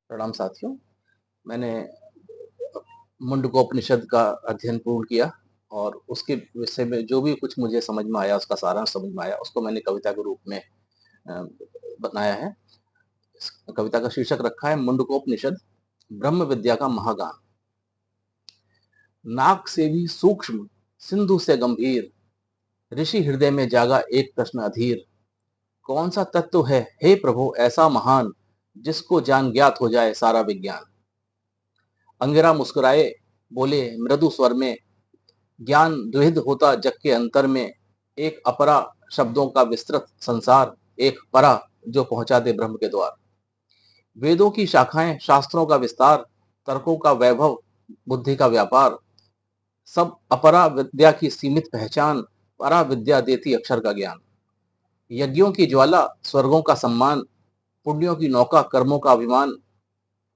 प्रणाम साथियों। मैंने मुंडकोपनिषद का अध्ययन पूर्ण किया और उसके विषय में जो भी कुछ मुझे समझ में आया, उसका सारांश समझ में आया, उसको मैंने कविता के रूप में बनाया है। इस कविता का शीर्षक रखा है मुंडकोपनिषद, ब्रह्म विद्या का महागान। नाक से भी सूक्ष्म, सिंधु से गंभीर, ऋषि हृदय में जागा एक प्रश्न अधीर। कौन सा तत्व है हे प्रभु ऐसा महान, जिसको जान ज्ञात हो जाए सारा विज्ञान। अंगिरा मुस्कुराए, बोले मृदु स्वर में, ज्ञान द्विविध होता जग के अंतर में। एक अपरा शब्दों का विस्तृत संसार, एक परा जो पहुंचा दे ब्रह्म के द्वार। वेदों की शाखाएं, शास्त्रों का विस्तार, तर्कों का वैभव, बुद्धि का व्यापार। सब अपरा विद्या की सीमित पहचान, परा विद्या देती अक्षर का ज्ञान। यज्ञों की ज्वाला, स्वर्गों का सम्मान, पुण्यों की नौका, कर्मों का अभिमान।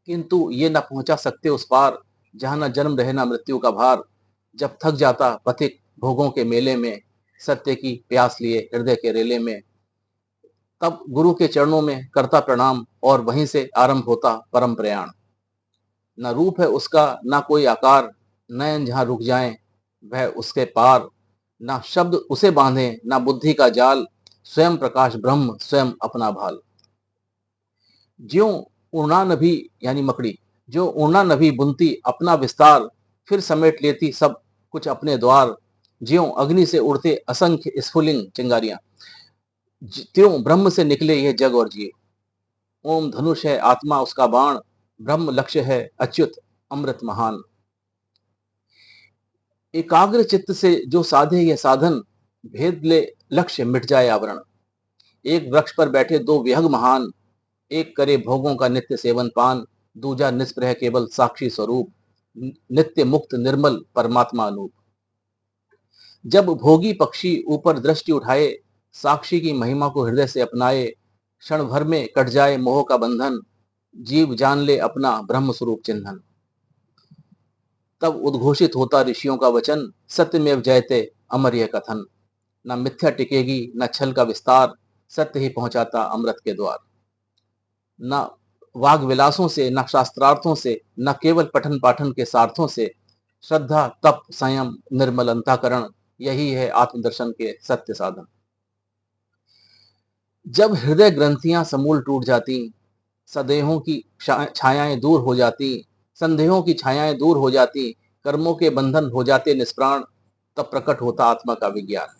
किंतु ये न पहुंचा सकते उस पार, जहां न जन्म रहे न मृत्यु का भार। जब थक जाता पथिक भोगों के मेले में, सत्य की प्यास लिए हृदय के रेले में, तब गुरु के चरणों में करता प्रणाम, और वहीं से आरंभ होता परम प्रयाण। न रूप है उसका न कोई आकार, नयन जहां रुक जाएं वह उसके पार। न शब्द उसे बांधे न बुद्धि का जाल, स्वयं प्रकाश ब्रह्म स्वयं अपना भाल। ज्यों ऊर्णा नभी यानी मकड़ी, जो ऊर्णा नभी बुनती अपना विस्तार, फिर समेट लेती सब कुछ अपने द्वार। ज्यों अग्नि से उड़ते असंख्य स्फुलिंग चिंगारियां, त्यों ब्रह्म से निकले ये जग और जीव। ओम धनुष है आत्मा उसका बाण, ब्रह्म लक्ष्य है अच्युत अमृत महान। एकाग्र चित्त से जो साधे ये साधन, भेद ले लक्ष्य मिट जाए आवरण। एक वृक्ष पर बैठे दो विहग महान, एक करे भोगों का नित्य सेवन पान, दूजा निष्प्रह केवल साक्षी स्वरूप, नित्य मुक्त निर्मल परमात्मा अनूप। जब भोगी पक्षी ऊपर दृष्टि उठाए, साक्षी की महिमा को हृदय से अपनाए, क्षण भर में कट जाए मोह का बंधन, जीव जान ले अपना ब्रह्म स्वरूप चिन्हन। तब उद्घोषित होता ऋषियों का वचन, सत्यमेव जयते अमर यह कथन। न मिथ्या टिकेगी न छल का विस्तार, सत्य ही पहुंचाता अमृत के द्वार। न वाग विलासों से न शास्त्रार्थों से, न केवल पठन पाठन के सार्थों से, श्रद्धा तप संयम निर्मल अंतःकरण, यही है आत्मदर्शन के सत्य साधन। जब हृदय ग्रंथियां समूल टूट जाती, सदेहों की छायाएं दूर हो जाती, संदेहों की छायाएं दूर हो जाती, कर्मों के बंधन हो जाते निष्प्राण, तब प्रकट होता आत्मा का विज्ञान।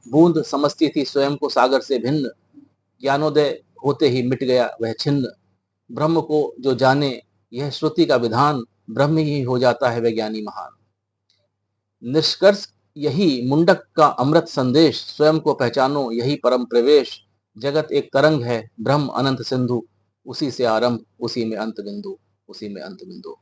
बूंद समझती थी स्वयं को सागर से भिन्न, ज्ञानोदय होते ही मिट गया वह छिन्न। ब्रह्म को जो जाने यह श्रुति का विधान, ब्रह्म ही हो जाता है वैज्ञानी महान। निष्कर्ष यही मुंडक का अमृत संदेश, स्वयं को पहचानो यही परम प्रवेश। जगत एक तरंग है ब्रह्म अनंत सिंधु, उसी से आरंभ उसी में अंत बिंदु, उसी में अंत बिंदु।